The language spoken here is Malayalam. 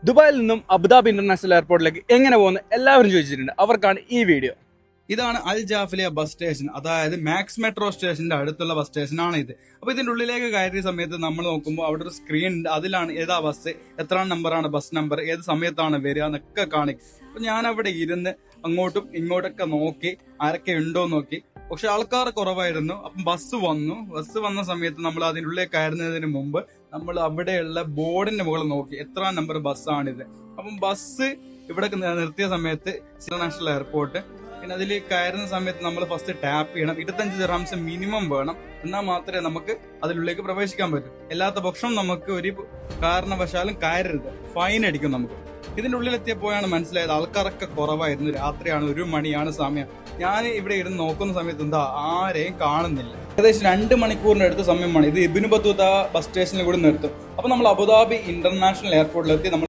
ദുബായിൽ നിന്നും അബുദാബി ഇന്റർനാഷണൽ എയർപോർട്ടിലേക്ക് എങ്ങനെ പോകുന്നു എല്ലാവരും ചോദിച്ചിട്ടുണ്ട്. അവർക്കാണ് ഈ വീഡിയോ. ഇതാണ് അൽ ജാഫലിയ ബസ് സ്റ്റേഷൻ, അതായത് മാക്സ് മെട്രോ സ്റ്റേഷന്റെ അടുത്തുള്ള ബസ് സ്റ്റേഷൻ ആണ് ഇത്. അപ്പൊ ഇതിന്റെ ഉള്ളിലേക്ക് കയറിയ സമയത്ത് നമ്മൾ നോക്കുമ്പോൾ അവിടെ ഒരു സ്ക്രീൻ ഉണ്ട്. അതിലാണ് ഏതാ ബസ്, എത്ര നമ്പറാണ് ബസ് നമ്പർ, ഏത് സമയത്താണ് വരിക എന്നൊക്കെ കാണിക്കും. അപ്പൊ ഞാൻ അവിടെ ഇരുന്ന് അങ്ങോട്ടും ഇങ്ങോട്ടൊക്കെ നോക്കി ആരൊക്കെ ഉണ്ടോ നോക്കി. പക്ഷെ ആൾക്കാർ കുറവായിരുന്നു. അപ്പം ബസ് വന്ന സമയത്ത് നമ്മൾ അതിൻ്റെ ഉള്ളിലേക്ക് കയറുന്നതിന് മുമ്പ് നമ്മൾ അവിടെയുള്ള ബോർഡിന്റെ മുകളിൽ നോക്കി എത്ര നമ്പർ ബസ്സാണിത്. അപ്പം ബസ് ഇവിടെ നിർത്തിയ സമയത്ത് ഇന്റർനാഷണൽ എയർപോർട്ട്, പിന്നെ അതിൽ കയറുന്ന സമയത്ത് നമ്മൾ ഫസ്റ്റ് ടാപ്പ് ചെയ്യണം. 25 ദിർഹംസ് മിനിമം വേണം, എന്നാൽ മാത്രമേ നമുക്ക് അതിനുള്ളിലേക്ക് പ്രവേശിക്കാൻ പറ്റൂ. അല്ലാത്ത പക്ഷം നമുക്ക് ഒരു കാരണവശാലും കയറരുത്, ഫൈൻ അടിക്കും നമുക്ക്. ഇതിന്റെ ഉള്ളിലെത്തിയപ്പോഴാണ് മനസ്സിലായത് ആൾക്കാരൊക്കെ കുറവായിരുന്നു. രാത്രിയാണ്, 1 മണിയാണ് സമയം. ഞാൻ ഇവിടെ ഇരുന്ന് നോക്കുന്ന സമയത്ത് എന്താ ആരെയും കാണുന്നില്ല. ഏകദേശം 2 മണിക്കൂറിന്റെ അടുത്ത സമയമാണ്. ഇത് ഇബ്നു ബത്തൂത്ത ബസ് സ്റ്റേഷനിൽ കൂടി നിർത്തും. അപ്പൊ നമ്മൾ അബുദാബി ഇന്റർനാഷണൽ എയർപോർട്ടിലെത്തി. നമ്മൾ